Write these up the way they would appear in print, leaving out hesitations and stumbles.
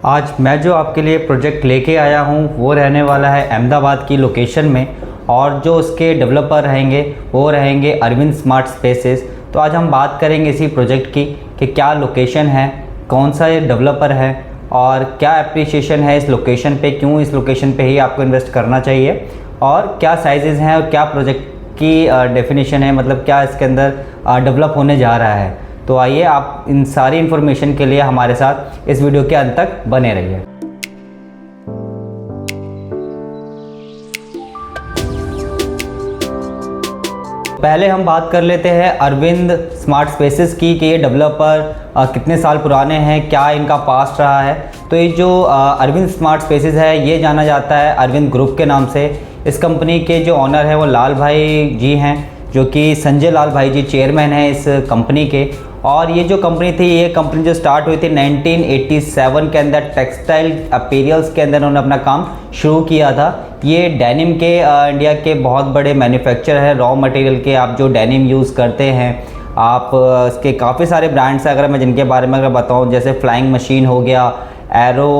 आज मैं जो आपके लिए प्रोजेक्ट लेके आया हूँ वो रहने वाला है अहमदाबाद की लोकेशन में, और जो उसके डेवलपर रहेंगे वो रहेंगे अरविंद स्मार्ट स्पेसेस। तो आज हम बात करेंगे इसी प्रोजेक्ट की कि क्या लोकेशन है, कौन सा ये डेवलपर है और क्या एप्रिसिएशन है इस लोकेशन पे, क्यों इस लोकेशन पे ही आपको इन्वेस्ट करना चाहिए, और क्या साइजेज़ हैं और क्या प्रोजेक्ट की डेफिनेशन है, मतलब क्या इसके अंदर डेवलप होने जा रहा है। तो आइए आप इन सारी इन्फॉर्मेशन के लिए हमारे साथ इस वीडियो के अंत तक बने रहिए। पहले हम बात कर लेते हैं अरविंद स्मार्ट स्पेसेस की कि ये डेवलपर कितने साल पुराने हैं, क्या इनका पास्ट रहा है। तो ये जो अरविंद स्मार्ट स्पेसेस है ये जाना जाता है अरविंद ग्रुप के नाम से। इस कंपनी के जो ऑनर है वो लाल भाई जी हैं, जो कि संजय लाल भाई जी चेयरमैन हैं इस कंपनी के। और ये जो कंपनी थी, ये कंपनी जो स्टार्ट हुई थी 1987 के अंदर टेक्सटाइल अपीरियल्स के अंदर उन्होंने अपना काम शुरू किया था। ये डेनिम के इंडिया के बहुत बड़े मैन्युफैक्चर है, रॉ मटेरियल के। आप जो डेनिम यूज़ करते हैं, आप इसके काफ़ी सारे ब्रांड्स हैं। अगर मैं जिनके बारे में अगर बताऊँ, जैसे फ्लाइंग मशीन हो गया, एरो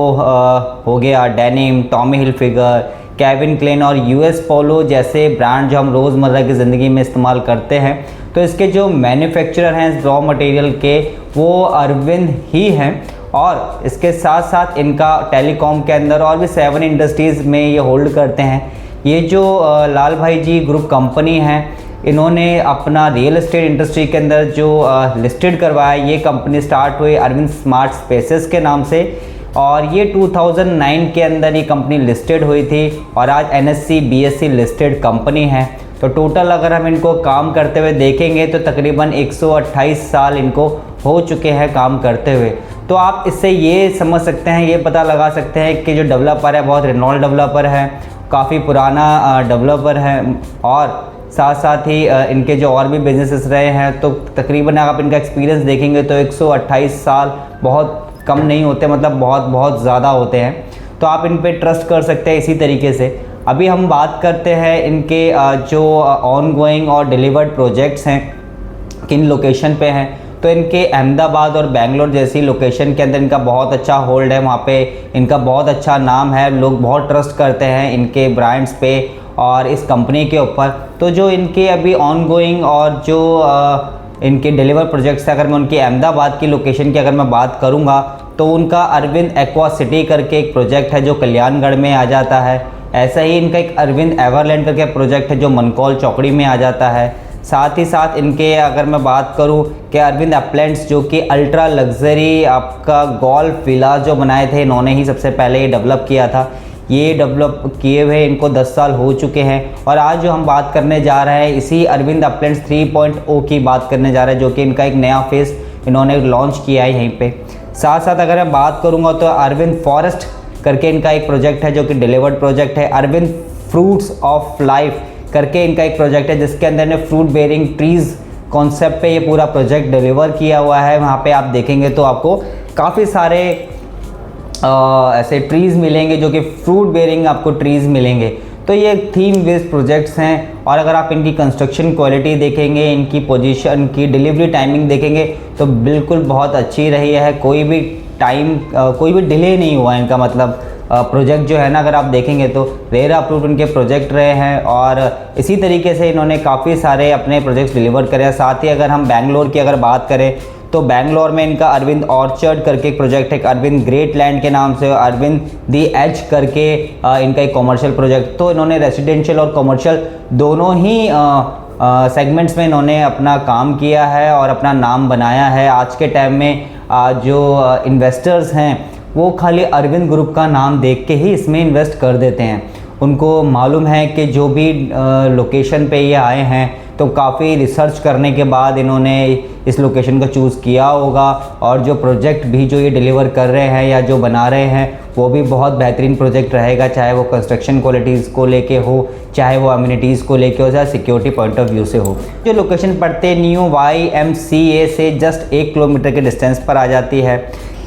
हो गया, Denim, Tommy Hilfiger, Calvin Klein और यूएस पोलो जैसे ब्रांड जो हम रोज़मर्रा की ज़िंदगी में इस्तेमाल करते हैं। तो इसके जो मैन्युफैक्चरर हैं रॉ मटेरियल के, वो अरविंद ही हैं। और इसके साथ साथ इनका टेलीकॉम के अंदर और भी 7 इंडस्ट्रीज़ में ये होल्ड करते हैं। ये जो लाल भाई जी ग्रुप कंपनी है, इन्होंने अपना रियल एस्टेट इंडस्ट्री के अंदर जो लिस्टेड करवाया, ये कंपनी स्टार्ट हुई अरविंद स्मार्ट स्पेसेस के नाम से। और ये 2009 के अंदर ये कंपनी लिस्टेड हुई थी और आज NSE BSE लिस्टेड कंपनी है। तो टोटल अगर हम इनको काम करते हुए देखेंगे तो तकरीबन 128 साल इनको हो चुके हैं काम करते हुए। तो आप इससे ये समझ सकते हैं, ये पता लगा सकते हैं कि जो डेवलपर है बहुत रिनॉल्ड डेवलपर है, काफ़ी पुराना डेवलपर है। और साथ साथ ही इनके जो और भी बिजनेसेस रहे हैं, तो तकरीबन आप इनका एक्सपीरियंस देखेंगे तो 128 साल बहुत कम नहीं होते, मतलब बहुत बहुत ज़्यादा होते हैं। तो आप इन पे ट्रस्ट कर सकते हैं इसी तरीके से। अभी हम बात करते हैं इनके जो ऑन गोइंग और डिलीवर्ड प्रोजेक्ट्स हैं किन लोकेशन पे हैं। तो इनके अहमदाबाद और बेंगलोर जैसी लोकेशन के अंदर इनका बहुत अच्छा होल्ड है, वहाँ पे इनका बहुत अच्छा नाम है, लोग बहुत ट्रस्ट करते हैं इनके ब्रांड्स पे और इस कंपनी के ऊपर। तो जो इनके अभी ऑन गोइंग और जो इनके डिलीवर प्रोजेक्ट्स है, अगर मैं उनकी अहमदाबाद की लोकेशन की अगर मैं बात करूंगा तो उनका अरविंद एक्वा सिटी करके एक प्रोजेक्ट है जो कल्याणगढ़ में आ जाता है। ऐसा ही इनका एक अरविंद एवरलैंड करके प्रोजेक्ट है जो मनकौल चौकड़ी में आ जाता है। साथ ही साथ इनके अगर मैं बात करूं कि अरविंद अपलैंड्स जो कि अल्ट्रा लग्जरी आपका गोल्फ विला जो बनाए थे, इन्होंने ही सबसे पहले ये डेवलप किया था। ये डेवलप किए हुए इनको 10 साल हो चुके हैं। और आज जो हम बात करने जा रहे हैं इसी अरविंद अपलैंड्स 3.0 की बात करने जा रहे हैं, जो कि इनका एक नया फेस इन्होंने लॉन्च किया है यहीं पे। साथ साथ अगर मैं बात करूंगा तो अरविंद फॉरेस्ट करके इनका एक प्रोजेक्ट है जो कि डिलीवर्ड प्रोजेक्ट है। अरविंद फ्रूट्स ऑफ लाइफ करके इनका एक प्रोजेक्ट है जिसके अंदर ने फ्रूट बेयरिंग ट्रीज़ कॉन्सेप्ट पे ये पूरा प्रोजेक्ट डिलीवर किया हुआ है। वहाँ पे आप देखेंगे तो आपको काफ़ी सारे ऐसे ट्रीज़ मिलेंगे जो कि फ्रूट बेयरिंग आपको ट्रीज़ मिलेंगे। तो ये थीम बेस्ड प्रोजेक्ट्स हैं। और अगर आप इनकी कंस्ट्रक्शन क्वालिटी देखेंगे, इनकी पोजीशन की डिलीवरी टाइमिंग देखेंगे तो बिल्कुल बहुत अच्छी रही है। कोई भी डिले नहीं हुआ इनका, मतलब प्रोजेक्ट जो है ना, अगर आप देखेंगे तो रेरा अप्रूव इनके प्रोजेक्ट रहे हैं। और इसी तरीके से इन्होंने काफ़ी सारे अपने प्रोजेक्ट्स डिलीवर करे हैं। साथ ही अगर हम बेंगलोर की अगर बात करें तो बेंगलोर में इनका अरविंद ऑर्चर्ड करके एक प्रोजेक्ट है, अरविंद ग्रेट लैंड के नाम से, अरविंद दी एज करके इनका एक कॉमर्शियल प्रोजेक्ट। तो इन्होंने रेजिडेंशियल और कॉमर्शियल दोनों ही सेगमेंट्स में इन्होंने अपना काम किया है और अपना नाम बनाया है। आज के टाइम में जो इन्वेस्टर्स हैं वो खाली अरविंद ग्रुप का नाम देख के ही इसमें इन्वेस्ट कर देते हैं। उनको मालूम है कि जो भी लोकेशन पे ये आए हैं तो काफ़ी रिसर्च करने के बाद इन्होंने इस लोकेशन को चूज़ किया होगा। और जो प्रोजेक्ट भी जो ये डिलीवर कर रहे हैं या जो बना रहे हैं वो भी बहुत बेहतरीन प्रोजेक्ट रहेगा, चाहे वो कंस्ट्रक्शन क्वालिटीज़ को लेके हो, चाहे वो अम्यूनिटीज़ को लेके हो, चाहे सिक्योरिटी पॉइंट ऑफ व्यू से हो। जो लोकेशन पड़ते न्यू YMCA से जस्ट 1 किलोमीटर के डिस्टेंस पर आ जाती है।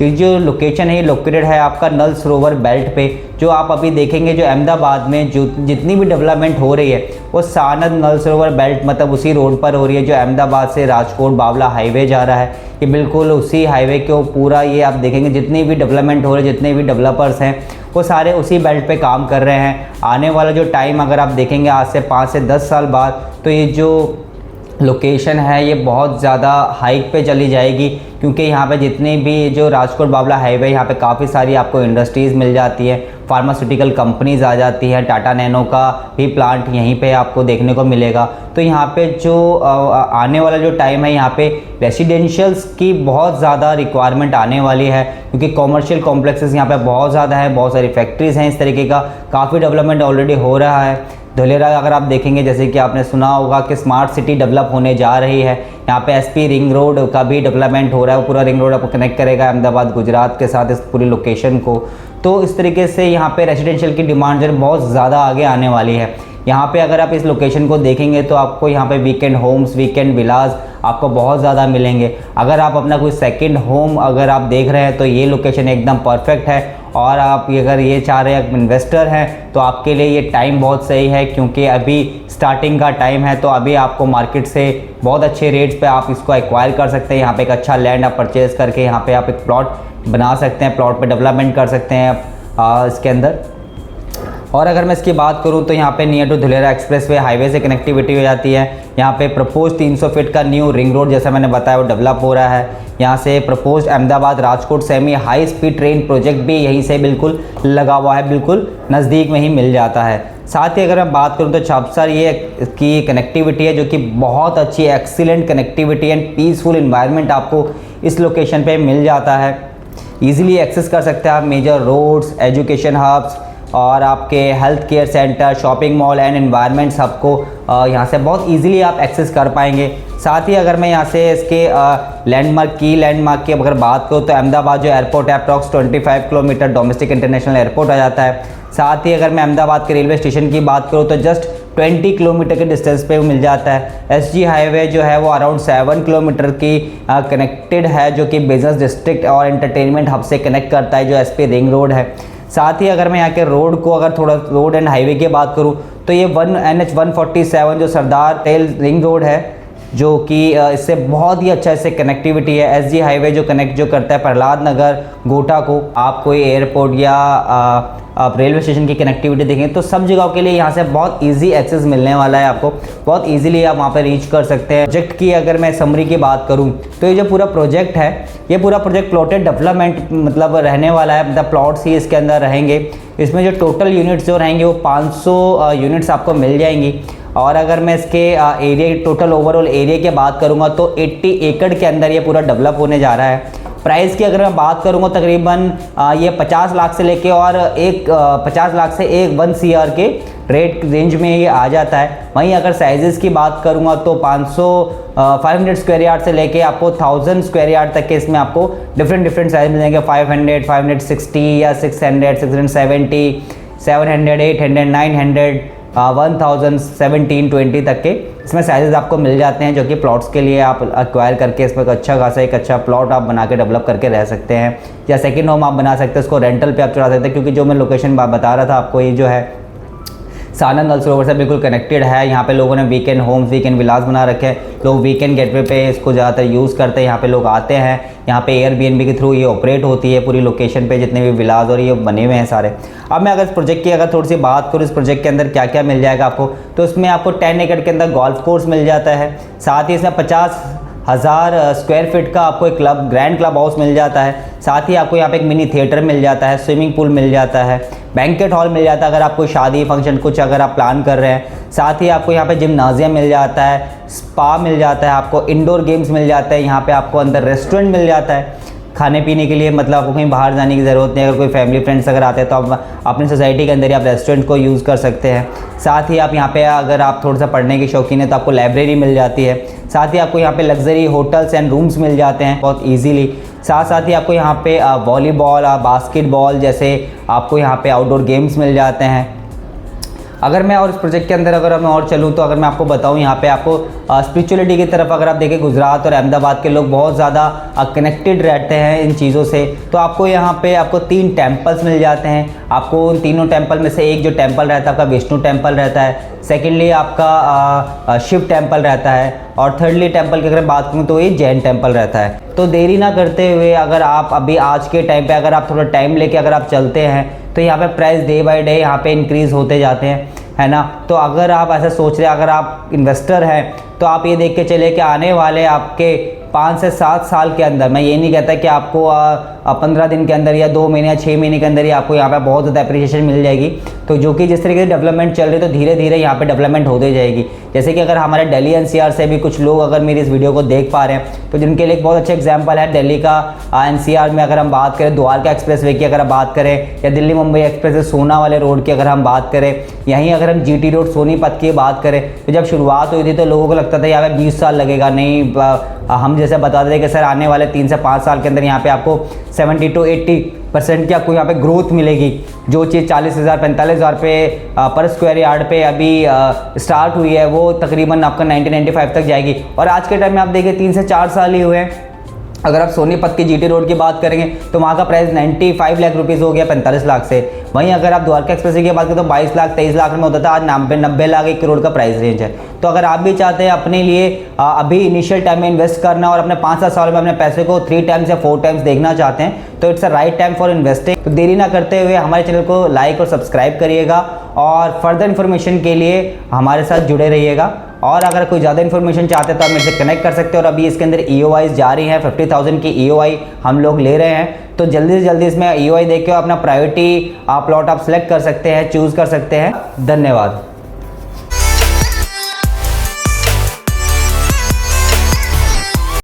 ये जो लोकेशन है लोकेटेड है आपका नल सरोवर बेल्ट पे। जो आप अभी देखेंगे जो अहमदाबाद में जो जितनी भी डेवलपमेंट हो रही है वो सानद नल सरोवर बेल्ट मतलब उसी रोड पर हो रही है जो अहमदाबाद से राजकोट बावला हाईवे जा रहा है, ये बिल्कुल उसी हाईवे के पूरा ये आप देखेंगे जितनी भी डेवलपमेंट हो रही है, जितने भी डेवलपर्स हैं वो सारे उसी बेल्ट पे काम कर रहे हैं। आने वाला जो टाइम अगर आप देखेंगे आज से 5 से 10 साल बाद, तो ये जो लोकेशन है ये बहुत ज़्यादा हाइक पे चली जाएगी, क्योंकि यहाँ पे जितनी भी जो राजकोट बावला हाईवे, यहाँ पे काफ़ी सारी आपको इंडस्ट्रीज़ मिल जाती है, फार्मास्यूटिकल कंपनीज़ आ जाती हैं, टाटा नैनो का भी प्लांट यहीं पे आपको देखने को मिलेगा। तो यहाँ पे जो आने वाला जो टाइम है, यहाँ पे रेसिडेंशियल्स की बहुत ज़्यादा रिक्वायरमेंट आने वाली है, क्योंकि कॉमर्शियल कॉम्प्लेक्सेस यहाँ पे बहुत ज़्यादा है, बहुत सारी फैक्ट्रीज़ हैं इस तरीके का, काफ़ी डेवलपमेंट ऑलरेडी हो रहा है। धुलेरा अगर आप देखेंगे, जैसे कि आपने सुना होगा कि स्मार्ट सिटी डेवलप होने जा रही है, यहाँ पे एसपी रिंग रोड का भी डेवलपमेंट हो रहा है, पूरा रिंग रोड आपको कनेक्ट करेगा अहमदाबाद गुजरात के साथ इस पूरी लोकेशन को। तो इस तरीके से यहाँ पे रेसिडेंशियल की डिमांड जो बहुत ज़्यादा आगे आने वाली है। यहाँ पे अगर आप इस लोकेशन को देखेंगे तो आपको यहाँ पे वीकेंड होम्स, वीकेंड विलास आपको बहुत ज़्यादा मिलेंगे। अगर आप अपना कोई सेकंड होम अगर आप देख रहे हैं तो ये लोकेशन एकदम परफेक्ट है, और आप अगर ये चाह रहे हैं इन्वेस्टर हैं तो आपके लिए ये टाइम बहुत सही है, क्योंकि अभी स्टार्टिंग का टाइम है। तो अभी आपको मार्केट से बहुत अच्छे रेट्स पे आप इसको एक्वायर कर सकते हैं। यहाँ पे एक अच्छा लैंड आप परचेज़ करके यहाँ पे आप एक प्लॉट बना सकते हैं, प्लॉट पे डेवलपमेंट कर सकते हैं आप इसके अंदर। और अगर मैं इसकी बात करूं तो यहाँ पे near to Dholera expressway highway से कनेक्टिविटी हो जाती है। यहाँ पे प्रपोज 300 फीट का न्यू रिंग रोड जैसा मैंने बताया वो डेवलप हो रहा है। यहाँ से propose Ahmedabad Rajkot semi high speed train project भी यहीं से बिल्कुल लगा हुआ है, बिल्कुल नज़दीक में ही मिल जाता है। साथ ही अगर मैं बात करूँ तो छापसर ये की कनेक्टिविटी है जो कि बहुत अच्छी excellent connectivity and peaceful environment आपको इस लोकेशन पर मिल जाता है। ईजिली एक्सेस कर सकते हैं आप मेजर रोड्स, एजुकेशन हब्स और आपके health care centre, shopping mall and environment आपको यहाँ से बहुत इजीली आप एक्सेस कर पाएंगे। साथ ही अगर मैं यहाँ से इसके लैंडमार्क की अगर बात करूँ तो अहमदाबाद जो एयरपोर्ट है approx 25 kilometre domestic international airport आ जाता है। साथ ही अगर मैं अहमदाबाद के रेलवे स्टेशन की बात करूँ तो जस्ट 20 किलोमीटर के डिस्टेंस पे वो मिल जाता है। एसजी हाईवे जो है वो अराउंड 7 किलोमीटर की कनेक्टेड है, जो कि बिजनेस डिस्ट्रिक्ट और एंटरटेनमेंट हब से कनेक्ट करता है, जो एसपी रिंग रोड है। साथ ही अगर मैं यहाँ के रोड को अगर थोड़ा रोड एंड हाईवे की बात करूँ तो ये NH 147 जो सरदार टेल रिंग रोड है, जो कि इससे बहुत ही अच्छा इससे कनेक्टिविटी है। एसजी हाईवे जो कनेक्ट जो करता है प्रहलाद नगर गोटा को, आप कोई एयरपोर्ट या आप रेलवे स्टेशन की कनेक्टिविटी देखें तो सब जगहों के लिए यहाँ से बहुत इजी एक्सेस मिलने वाला है आपको, बहुत इजीली आप वहाँ पे रीच कर सकते हैं। प्रोजेक्ट की अगर मैं समरी की बात करूँ तो ये जो पूरा प्रोजेक्ट है, ये पूरा प्रोजेक्ट प्लॉटेड डेवलपमेंट मतलब रहने वाला है, मतलब प्लॉट्स ही इसके अंदर रहेंगे। इसमें जो टोटल यूनिट्स जो रहेंगे वो 500 यूनिट्स आपको मिल जाएंगी। और अगर मैं इसके एरिया टोटल ओवरऑल एरिया की बात करूँगा तो 80 एकड़ के अंदर ये पूरा डेवलप होने जा रहा है। प्राइस की अगर मैं बात करूँगा तकरीबन ये 50 लाख से लेके और 50 लाख से 1 CR के रेट रेंज में ये आ जाता है। वहीं अगर साइजेस की बात करूँगा तो 500 स्क्वायर यार्ड से लेके आपको 1000 स्क्वायर यार्ड तक के इसमें आपको डिफरेंट साइज मिल जाएंगे। 500, 560 या 600, 670, 700, 800, 900, 1000, 1720 तक के इसमें साइजेस आपको मिल जाते हैं, जो कि प्लॉट्स के लिए आप एक्वायर करके इसमें अच्छा खासा एक अच्छा प्लॉट आप बना के डेवलप करके रह सकते हैं, या सेकंड होम आप बना सकते हैं, उसको रेंटल पे आप चला सकते हैं। क्योंकि जो मैं लोकेशन बता रहा था आपको, ये जो है सानंद नल सरोवर से बिल्कुल कनेक्टेड है। यहाँ पे लोगों ने वीकेंड होम्स, वीकेंड विलास बना रखे हैं। लोग वीकेंड गेटवे पे इसको ज़्यादातर यूज़ करते हैं। यहाँ पे लोग आते हैं, यहाँ पे एयरबीएनबी के थ्रू ये ऑपरेट होती है पूरी लोकेशन पे, जितने भी विलास और ये बने हुए हैं सारे। अब मैं अगर इस प्रोजेक्ट की अगर थोड़ी सी बात करूँ, इस प्रोजेक्ट के अंदर क्या क्या मिल जाएगा आपको, तो इसमें आपको 10 एकड़ के अंदर गोल्फ कोर्स मिल जाता है। साथ ही इसमें 50,000 स्क्वायर फीट का आपको एक ग्रैंड क्लब हाउस मिल जाता है। साथ ही आपको यहाँ पे एक मिनी थिएटर मिल जाता है, स्विमिंग पूल मिल जाता है, बैंकेट हॉल मिल जाता है अगर आप कोई शादी फंक्शन कुछ अगर आप प्लान कर रहे हैं। साथ ही आपको यहाँ पे जिम्नाजियम मिल जाता है, स्पा मिल जाता है, आपको इंडोर गेम्स मिल जाते हैं। यहाँ पे आपको अंदर रेस्टोरेंट मिल जाता है खाने पीने के लिए, मतलब आपको कहीं बाहर जाने की ज़रूरत नहीं। अगर कोई फैमिली फ्रेंड्स अगर आते हैं तो आप अपनी सोसाइटी के अंदर ही आप रेस्टोरेंट को यूज़ कर सकते हैं। साथ ही आप यहाँ पे अगर आप थोड़ा सा पढ़ने के शौकीन है तो आपको लाइब्रेरी मिल जाती है। साथ ही आपको यहाँ पे लग्जरी होटल्स एंड रूम्स मिल जाते हैं बहुत ईजीली। साथ ही आपको यहाँ पे वॉलीबॉल, बास्केटबॉल जैसे आपको यहाँ पे आउटडोर गेम्स मिल जाते हैं। अगर मैं और इस प्रोजेक्ट के अंदर अगर मैं और चलूँ तो अगर मैं आपको बताऊँ, यहाँ पे आपको स्पिरिचुअलिटी की तरफ अगर आप देखें, गुजरात और अहमदाबाद के लोग बहुत ज़्यादा कनेक्टेड रहते हैं इन चीज़ों से। तो आपको यहाँ पे आपको 3 टेम्पल्स मिल जाते हैं। आपको उन तीनों टेम्पल में से एक जो टेम्पल रहता है आपका विष्णु टेम्पल रहता है। सेकेंडली आपका शिव टेम्पल रहता है, और थर्डली टेम्पल की अगर बात करूँ तो ये जैन टेम्पल रहता है। तो देरी ना करते हुए अगर आप अभी आज के टाइम पे अगर आप थोड़ा टाइम लेके अगर आप चलते हैं तो यहाँ पे प्राइस डे बाय डे यहाँ पे इंक्रीज़ होते जाते हैं, है ना। तो अगर आप ऐसा सोच रहे हैं, अगर आप इन्वेस्टर हैं, तो आप ये देख के चले कि आने वाले आपके 5 से 7 साल के अंदर, मैं ये नहीं कहता कि आपको 15 दिन के अंदर या 2 महीने या 6 महीने के अंदर ही आपको यहाँ पे बहुत ज़्यादा अप्रिशिएशन मिल जाएगी। तो जो कि जिस तरीके से डेवलपमेंट चल रही है, तो धीरे धीरे यहाँ पे डेवलपमेंट होती जाएगी। जैसे कि अगर हमारे दिल्ली एनसीआर से भी कुछ लोग अगर मेरी इस वीडियो को देख पा रहे हैं, तो जिनके लिए एक बहुत अच्छा एग्जाम्पल है दिल्ली का एनसीआर में अगर हम बात करें, द्वारका एक्सप्रेसवे की अगर हम बात करें, या दिल्ली मुंबई एक्सप्रेस सोना वाले रोड की अगर हम बात करें, यहीं अगर हम जीटी रोड सोनीपत की बात करें, तो जब शुरुआत हुई थी तो लोगों को लगता था यहाँ पे 20 साल लगेगा। नहीं, हम जैसे बताते थे कि सर आने वाले 3 से 5 साल के अंदर यहाँ पे आपको 70 to 80% की आपको यहाँ पे ग्रोथ मिलेगी। जो चीज़ 40,000 45,000 पे पर स्क्वायर यार्ड पे अभी स्टार्ट हुई है, वो तकरीबन आपका 90-95 तक जाएगी। और आज के टाइम में आप देखिए 3 से 4 साल ही हुए हैं। अगर आप सोनीपत की जीटी रोड की बात करेंगे तो वहाँ का प्राइस 95 लाख रुपीज़ हो गया 45 लाख से। वहीं अगर आप द्वारका एक्सप्रेस की बात करें तो 22 लाख 23 लाख में होता था, आज 90 लाख 1 करोड़ का प्राइस रेंज है। तो अगर आप भी चाहते हैं अपने लिए अभी इनिशियल टाइम में इन्वेस्ट करना और अपने 5-7 साल में अपने पैसे को 3 टाइम्स या 4 टाइम्स देखना चाहते हैं, तो it's a right time for investing. तो देरी ना करते हुए हमारे चैनल को लाइक और सब्सक्राइब करिएगा, और फर्दर इन्फॉर्मेशन के लिए हमारे साथ जुड़े रहिएगा। और अगर कोई ज़्यादा इन्फॉर्मेशन चाहते हैं तो आप मेरे से कनेक्ट कर सकते हैं। और अभी इसके अंदर EOIs जारी हैं, 50,000 की EOI हम लोग ले रहे हैं। तो जल्दी से जल्दी इसमें EOI देख के अपना प्रायोरिटी प्लॉट आप सेलेक्ट कर सकते हैं, चूज़ कर सकते हैं। धन्यवाद।